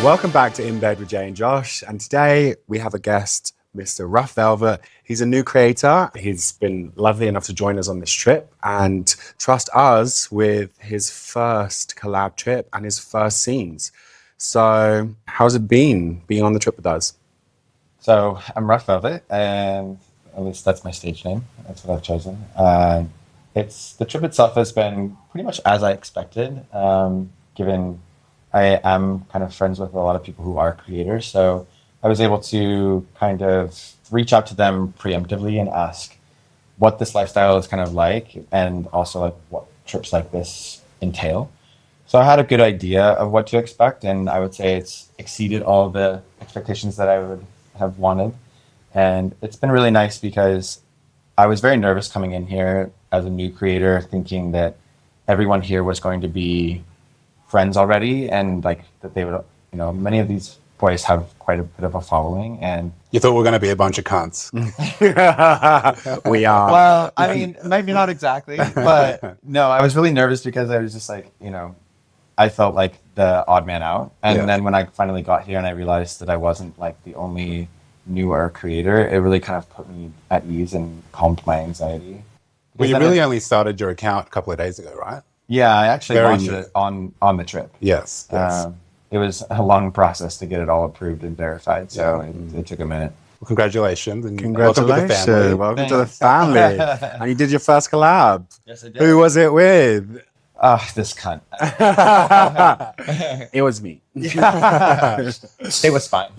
Welcome back to In Bed with Jay and Josh. And today we have a guest, Mr. Rough Velvet. He's a new creator. He's been lovely enough to join us on this trip and trust us with his first collab trip and his first scenes. So how's it been being on the trip with us? So I'm Rough Velvet, and at least that's my stage name. That's what I've chosen. The trip itself has been pretty much as I expected, given I am kind of friends with a lot of people who are creators. So I was able to kind of reach out to them preemptively and ask what this lifestyle is kind of like, and also like what trips like this entail. So I had a good idea of what to expect, and I would say it's exceeded all the expectations that I would have wanted. And it's been really nice because I was very nervous coming in here as a new creator, thinking that everyone here was going to be friends already, and like that they would, many of these boys have quite a bit of a following. And you thought we were going to be a bunch of cunts. We are. Well, I mean, maybe not exactly, but no, I was really nervous because I was just like, I felt like the odd man out. And then when I finally got here and I realized that I wasn't like the only newer creator, it really kind of put me at ease and calmed my anxiety. Well, you really only started your account a couple of days ago, right? Yeah, I actually launched it on the trip. Yes. It was a long process to get it all approved and verified, so it took a minute. Well, congratulations. And Congratulations. Welcome to the family. And you did your first collab. Yes, I did. Who was it with? This cunt. It was me. It was fine.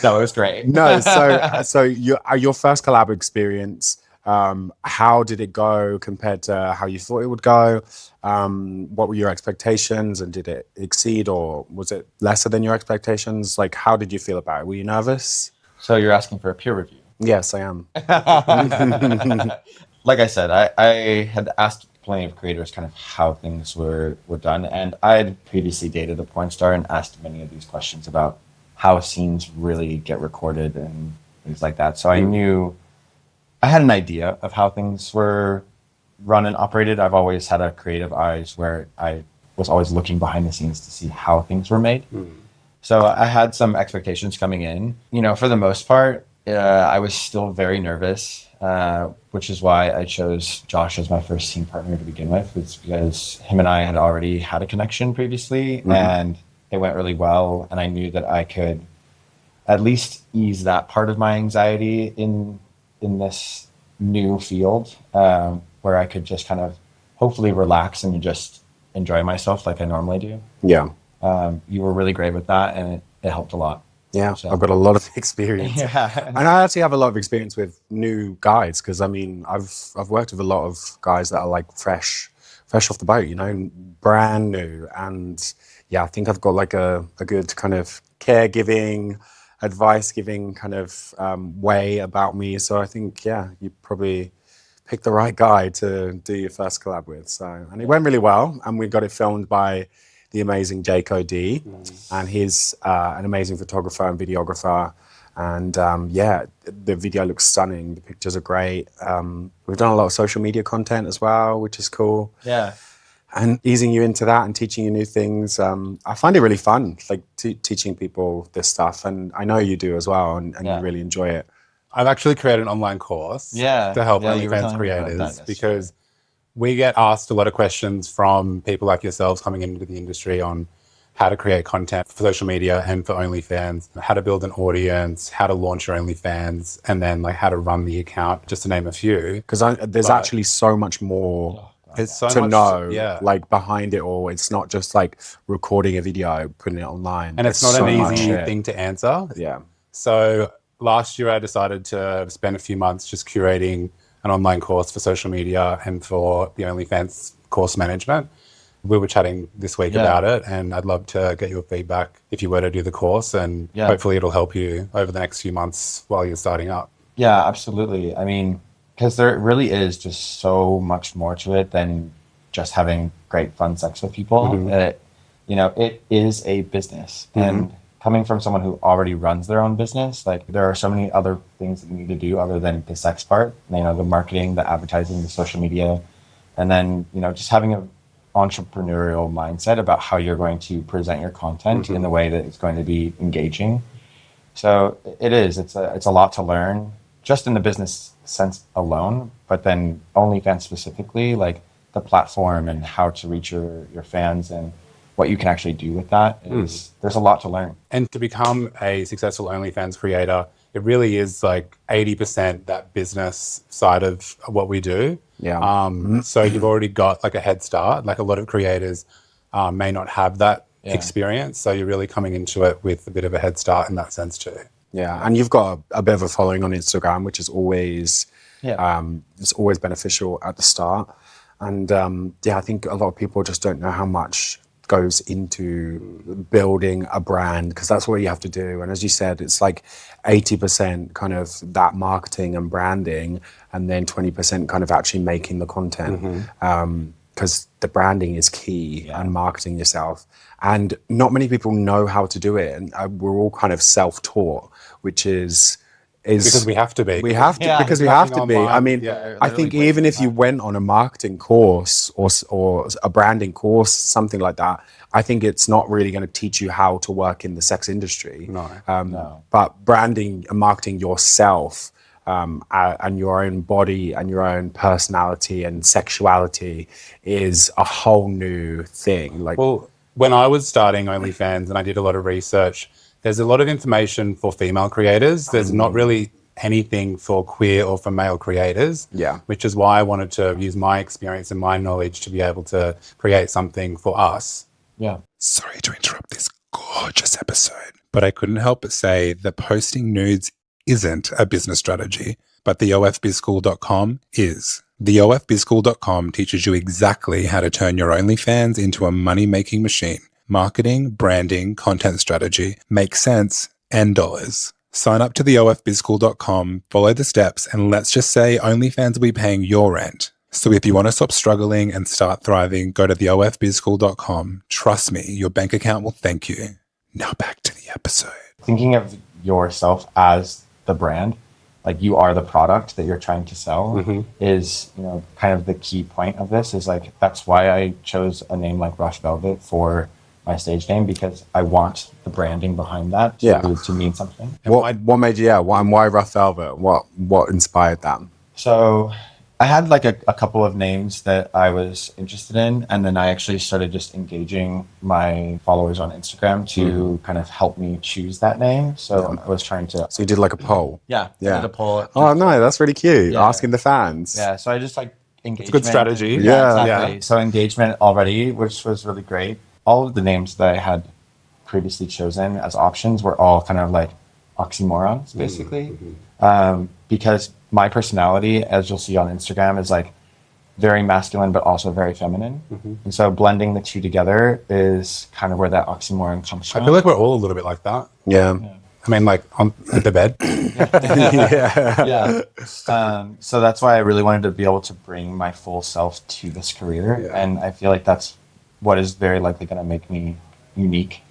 No, it was great. No, so your first collab experience, how did it go compared to how you thought it would go? What were your expectations, and did it exceed, or was it lesser than your expectations? Like, how did you feel about it? Were you nervous? So you're asking for a peer review? Yes, I am. Like I said, I had asked plenty of creators kind of how things were done, and I had previously dated a porn star and asked many of these questions about how scenes really get recorded and things like that. So I knew, I had an idea of how things were run and operated. I've always had a creative eyes where I was always looking behind the scenes to see how things were made. So I had some expectations coming in. For the most part, I was still very nervous, which is why I chose Josh as my first scene partner to begin with. It's because him and I had already had a connection previously, and it went really well. And I knew that I could at least ease that part of my anxiety in this new field, where I could just kind of hopefully relax and just enjoy myself like I normally do. Yeah. You were really great with that, and it helped a lot. Yeah, So. I've got a lot of experience. Yeah. And I actually have a lot of experience with new guys, because I mean, I've worked with a lot of guys that are like fresh off the boat, brand new. And yeah, I think I've got like a good kind of caregiving, advice giving kind of way about me. So I think, yeah, you probably picked the right guy to do your first collab with. So, and it went really well, and we got it filmed by the amazing Jaco D, and he's an amazing photographer and videographer. And the video looks stunning. The pictures are great. We've done a lot of social media content as well, which is cool. Yeah. And easing you into that and teaching you new things. I find it really fun, like teaching people this stuff. And I know you do as well, and you really enjoy it. I've actually created an online course to help OnlyFans creators, because we get asked a lot of questions from people like yourselves coming into the industry on how to create content for social media and for OnlyFans, how to build an audience, how to launch your OnlyFans, and then like how to run the account, just to name a few. Because there's actually so much more to know, like behind it all. It's not just like recording a video, putting it online. And it's not an easy thing to answer. Yeah. So last year I decided to spend a few months just curating an online course for social media and for the OnlyFans course management. We were chatting this week about it, and I'd love to get your feedback if you were to do the course, and hopefully it'll help you over the next few months while you're starting up. Yeah, absolutely. I mean, because there really is just so much more to it than just having great fun sex with people. It is a business. And coming from someone who already runs their own business, like there are so many other things that you need to do other than the sex part, the marketing, the advertising, the social media, and then, just having a entrepreneurial mindset about how you're going to present your content in the way that it's going to be engaging. So it's a lot to learn just in the business sense alone, but then OnlyFans specifically, like the platform and how to reach your fans and what you can actually do with that is there's a lot to learn. And to become a successful OnlyFans creator, it really is like 80% that business side of what we do. Yeah. So you've already got like a head start. Like a lot of creators may not have that experience. So you're really coming into it with a bit of a head start in that sense too. Yeah, and you've got a bit of a following on Instagram, which is always it's always beneficial at the start. And I think a lot of people just don't know how much goes into building a brand, because that's what you have to do. And as you said, it's like 80% kind of that marketing and branding, and then 20% kind of actually making the content. Because the branding is key and marketing yourself. And not many people know how to do it. And we're all kind of self-taught, which is because we have to be. We have to, because we have to be. I mean, I think even if you went on a marketing course or a branding course, something like that, I think it's not really going to teach you how to work in the sex industry. No. But branding and marketing yourself and your own body and your own personality and sexuality is a whole new thing. Like, well, when I was starting OnlyFans and I did a lot of research, there's a lot of information for female creators. There's not really anything for queer or for male creators. Yeah. Which is why I wanted to use my experience and my knowledge to be able to create something for us. Yeah. Sorry to interrupt this gorgeous episode, but I couldn't help but say that posting nudes isn't a business strategy, but the ofbizschool.com is. The ofbizschool.com teaches you exactly how to turn your OnlyFans into a money-making machine. Marketing, branding, content strategy, make sense, and dollars. Sign up to the ofbizschool.com, follow the steps, and let's just say OnlyFans will be paying your rent. So if you want to stop struggling and start thriving, go to the ofbizschool.com. Trust me, your bank account will thank you. Now back to the episode. Thinking of yourself as the brand, like you are the product that you're trying to sell, is, kind of the key point of this. Is like, that's why I chose a name like Rush Velvet for my stage name, because I want the branding behind that to mean something. what made you, why Rough Velvet? What inspired that? So I had like a couple of names that I was interested in, and then I actually started just engaging my followers on Instagram to kind of help me choose that name. So I was trying to... So you did like a poll? I did a poll. Oh, no, that's really cute. Yeah. Asking the fans. Yeah, so I just like engagement. It's a good strategy. Yeah. Exactly. So engagement already, which was really great. All of the names that I had previously chosen as options were all kind of like oxymorons, basically. Because my personality, as you'll see on Instagram, is like very masculine, but also very feminine. And so blending the two together is kind of where that oxymoron comes from. I feel like we're all a little bit like that. Yeah. I mean, like on the bed. So that's why I really wanted to be able to bring my full self to this career. Yeah. And I feel like that's what is very likely going to make me unique.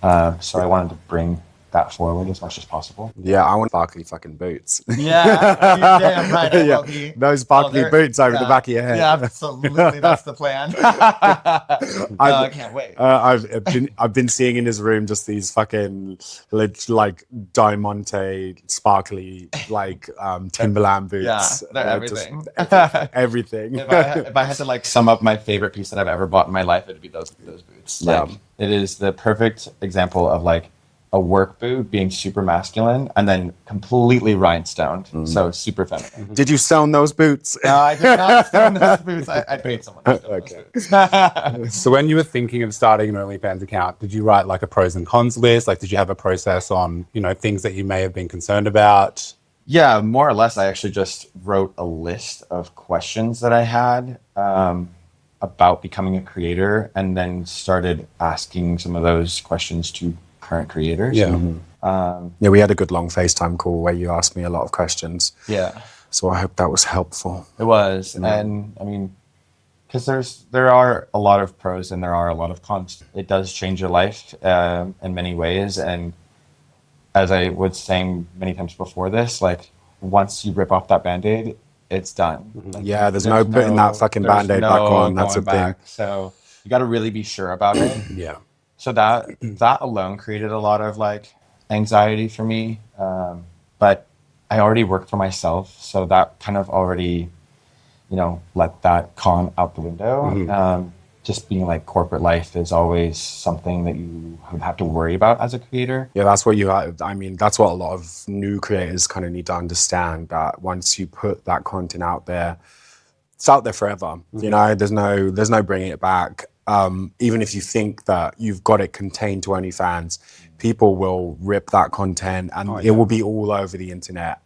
So I wanted to bring that forward as much as possible. Yeah, I want sparkly fucking boots. Yeah, you're damn right. I will be. No sparkly boots over the back of your head. Yeah, absolutely. That's the plan. I can't wait. I've been seeing in his room just these fucking like diamante sparkly like Timberland boots. Yeah, they're everything. Everything. If I had to like sum up my favorite piece that I've ever bought in my life, it'd be those boots. Like, it is the perfect example of like a work boot being super masculine and then completely rhinestoned, so super feminine. Did you sell those boots? No, I did not sell those boots. I paid someone to sell those boots. So when you were thinking of starting an OnlyFans account, did you write like a pros and cons list? Like, did you have a process on, things that you may have been concerned about? Yeah, more or less. I actually just wrote a list of questions that I had about becoming a creator, and then started asking some of those questions to current creators. We had a good long FaceTime call where you asked me a lot of questions. So I hope that was helpful. It was. And I mean, because there are a lot of pros and there are a lot of cons. It does change your life in many ways. And as I was saying many times before this, like once you rip off that Band-Aid, it's done. Like, there's no putting that fucking Band-Aid back on. That's a thing. So You got to really be sure about it. Yeah. So that alone created a lot of like anxiety for me. But I already worked for myself, so that kind of already, let that con out the window. Just being like corporate life is always something that you have to worry about as a creator. Yeah, that's what that's what a lot of new creators kind of need to understand, that once you put that content out there, it's out there forever. There's no bringing it back. Even if you think that you've got it contained to OnlyFans, people will rip that content and it will be all over the internet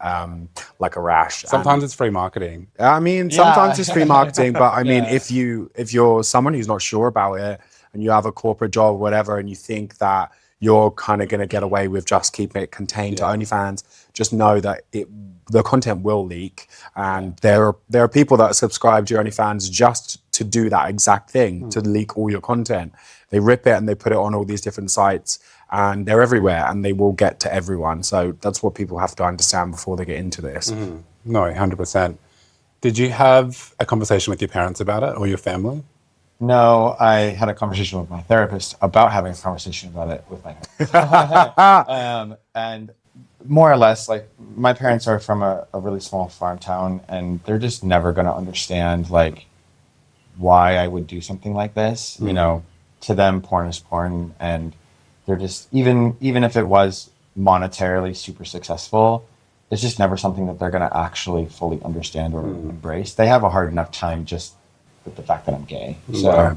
like a rash. Sometimes it's free marketing. Sometimes it's free marketing, but if you're someone who's not sure about it and you have a corporate job or whatever, and you think that you're kind of going to get away with just keeping it contained to OnlyFans, just know that the content will leak, and there are people that subscribe to your OnlyFans just to do that exact thing, to leak all your content. They rip it and they put it on all these different sites, and they're everywhere, and they will get to everyone. So that's what people have to understand before they get into this. No, 100%. Did you have a conversation with your parents about it, or your family? No, I had a conversation with my therapist about having a conversation about it with my parents. And more or less, like, my parents are from a really small farm town, and they're just never going to understand, like, why I would do something like this. To them, porn is porn, and they're just, even if it was monetarily super successful, it's just never something that they're going to actually fully understand or embrace. They have a hard enough time just with the fact that I'm gay. So,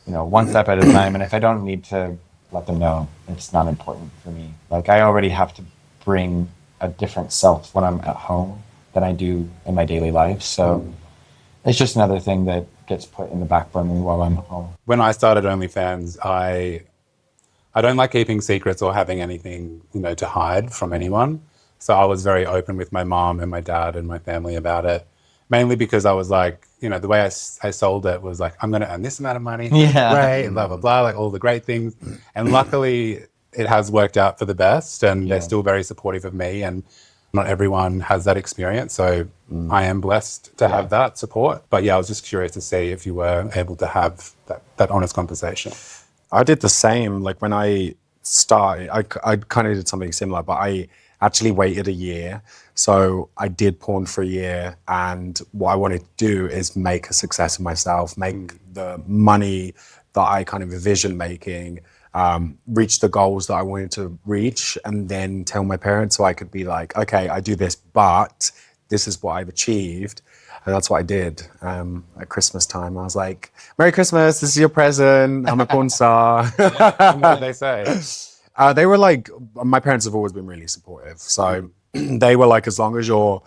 one step at a time. And if I don't need to let them know, it's not important for me. Like, I already have to bring a different self when I'm at home than I do in my daily life. So it's just another thing that gets put in the back burner while I'm home. When I started OnlyFans, I don't like keeping secrets or having anything, to hide from anyone. So I was very open with my mom and my dad and my family about it, mainly because I was like, the way I sold it was like, I'm going to earn this amount of money, right, and blah, blah, blah, like all the great things. And luckily, it has worked out for the best, and they're still very supportive of me, and not everyone has that experience. So I am blessed to have that support. But I was just curious to see if you were able to have that honest conversation. I did the same. Like, when I started, I kind of did something similar, but I actually waited a year. So I did porn for a year, and what I wanted to do is make a success of myself, make the money that I kind of envisioned making, reach the goals that I wanted to reach, and then tell my parents, so I could be like, okay, I do this, but this is what I've achieved. And that's what I did at Christmas time. I was like, Merry Christmas, this is your present. I'm a porn star. What did they say? They were like, my parents have always been really supportive. So they were like, as long as you're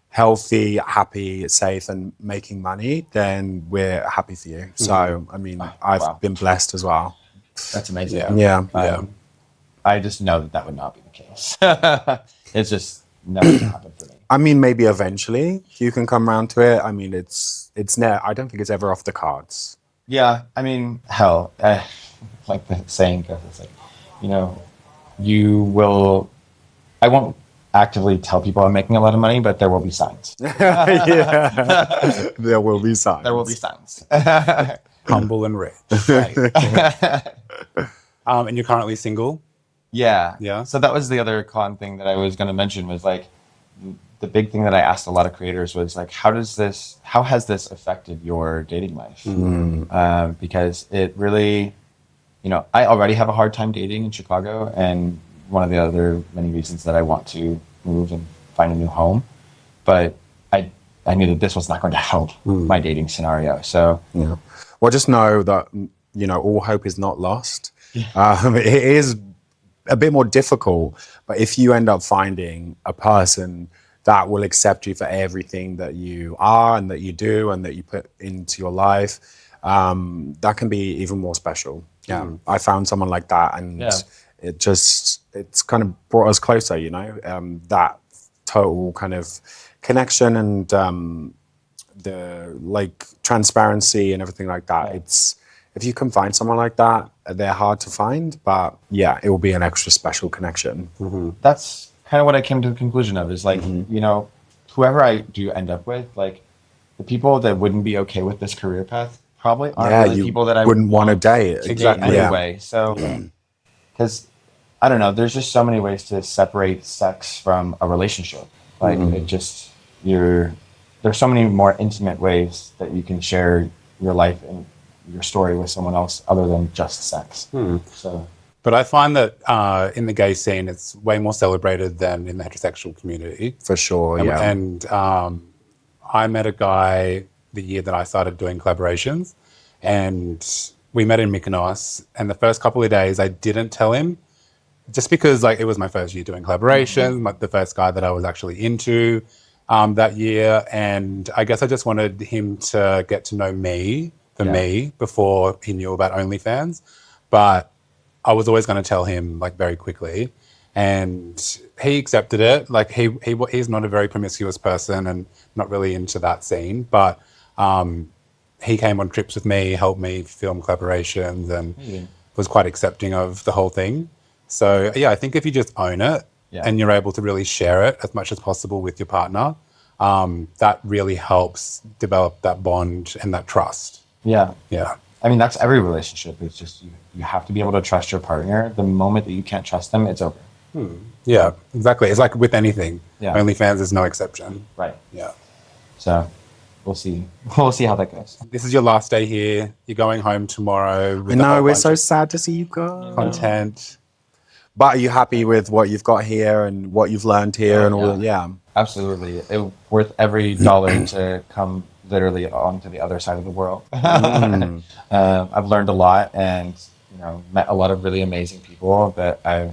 healthy, happy, safe, and making money, then we're happy for you. So, I've been blessed as well. That's amazing. Yeah. I just know that would not be the case. It's just never happened for me. Maybe eventually you can come around to it. It's never, I don't think it's ever off the cards. Yeah, hell, like the saying goes, it's like, I won't actively tell people I'm making a lot of money, but there will be signs. Yeah, there will be signs. There will be signs. Humble and rich. And you're currently single? Yeah. So that was the other con thing that I was going to mention, was like, the big thing that I asked a lot of creators was like, how has this affected your dating life? Because it really, I already have a hard time dating in Chicago, and one of the other many reasons that I want to move and find a new home. But I knew that this was not going to help my dating scenario. So well, just know that all hope is not lost. It is a bit more difficult, but if you end up finding a person that will accept you for everything that you are and that you do and that you put into your life, that can be even more special. I found someone like that, and it's kind of brought us closer, that total kind of connection and the like transparency and everything like that. It's, if you can find someone like that, they're hard to find, but it will be an extra special connection. That's kind of what I came to the conclusion of, is like, whoever I do end up with, like, the people that wouldn't be okay with this career path probably aren't Yeah, really you people that I wouldn't want to date. to date Exactly. Yeah. anyway. So, because I don't know, there's just so many ways to separate sex from a relationship. Like it just there's so many more intimate ways that you can share your life and your story with someone else other than just sex. So But I find that in the gay scene, it's way more celebrated than in the heterosexual community. For sure, yeah. And I met a guy the year that I started doing collaborations, and we met in Mykonos. And the first couple of days, I didn't tell him, just because like it was my first year doing collaborations, like the first guy that I was actually into that year. And I guess I just wanted him to get to know me me before he knew about OnlyFans. But I was always going to tell him like very quickly, and he accepted it. Like he's not a very promiscuous person and not really into that scene, but he came on trips with me, helped me film collaborations, and was quite accepting of the whole thing. So yeah, I think if you just own it and you're able to really share it as much as possible with your partner, that really helps develop that bond and that trust. yeah. Yeah. I mean, that's every relationship. It's just you have to be able to trust your partner. The moment that you can't trust them, it's over. Yeah, exactly. It's like with anything. Yeah. OnlyFans is no exception. Right. Yeah. So we'll see. We'll see how that goes. This is your last day here. You're going home tomorrow. With a No, whole we're bunch so of sad to see you go. content. But are you happy with what you've got here and what you've learned here and all that? Yeah. Absolutely. It's worth every dollar to come literally onto the other side of the world. I've learned a lot and, met a lot of really amazing people that I,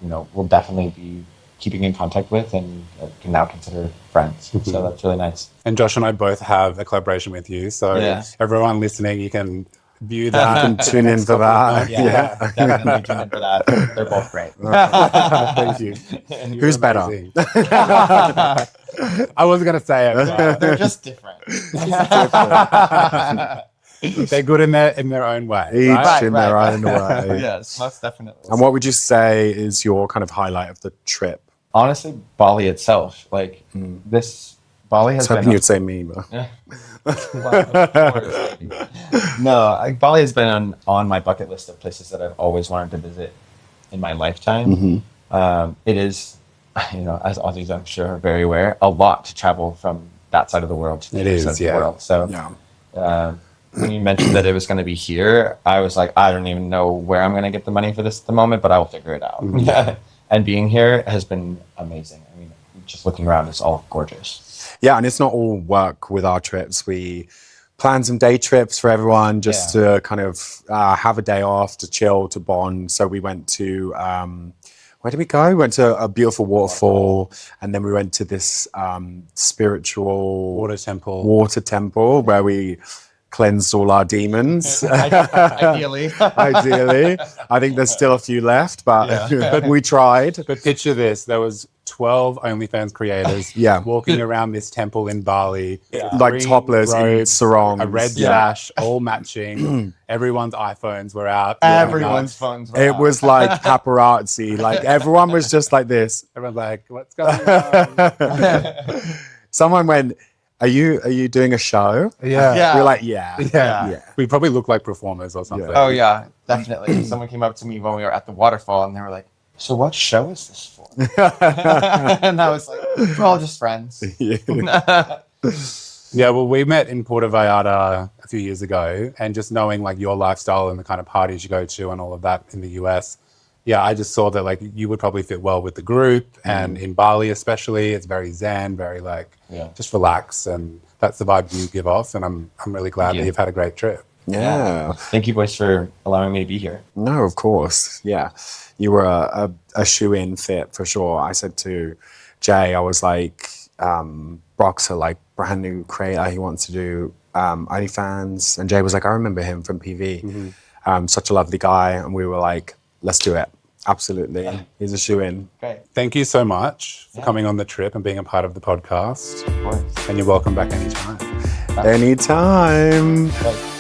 will definitely be keeping in contact with and can now consider friends. So that's really nice. And Josh and I both have a collaboration with you. So everyone listening, you can view that. And tune in for that. Yeah, definitely tune in for that. They're both great. Thank you. And you're Who's better? amazing. I wasn't going to say it. But They're just different. they're good in their own way. Each right? in their own way. Yes, most definitely. And what would you say is your kind of highlight of the trip? Honestly, Bali itself, like this, Bali I was has hoping been. you'd say me, but No, Bali has been on my bucket list of places that I've always wanted to visit in my lifetime. It is, as Aussies I'm sure are very aware, a lot to travel from that side of the world to the other side of the world. So when you mentioned that it was going to be here, I was like, I don't even know where I'm going to get the money for this at the moment, but I will figure it out. And being here has been amazing. I mean, just looking around, it's all gorgeous. yeah, and it's not all work with our trips. We plan some day trips for everyone just to kind of have a day off, to chill, to bond. So we went to, where did we go? We went to a beautiful waterfall, and then we went to this spiritual Water temple where we cleansed all our demons. Ideally. Ideally. I think there's still a few left, but we tried. But picture this, there was 12 OnlyFans creators walking around this temple in Bali. Like Green topless in robes, sarongs. a red sash, all matching. Everyone's iPhones were out. Everyone's phones were It out. was like paparazzi. Like everyone was just like this. Everyone's like, what's going on? Someone went, are you doing a show? Yeah. We're like, yeah. We probably look like performers or something. Oh yeah, definitely. Someone came up to me when we were at the waterfall and they were like, so what show is this for? And I was like, we're all just friends. Yeah, well, we met in Puerto Vallarta a few years ago, and just knowing like your lifestyle and the kind of parties you go to and all of that in the US, I just saw that like you would probably fit well with the group, and in Bali especially, it's very zen, very like just relax, and that's the vibe you give off. And I'm really glad that you've had a great trip. Yeah. Thank you, boys, for allowing me to be here. No, of course. Yeah. You were a shoe-in fit for sure. I said to Jay, I was like, Brock's a like brand new creator. He wants to do OnlyFans. And Jay was like, I remember him from PV. Such a lovely guy. And we were like, let's do it. Absolutely. He's a shoe-in. Great. Thank you so much for coming on the trip and being a part of the podcast. Of course. And you're welcome back anytime. Anytime. Right.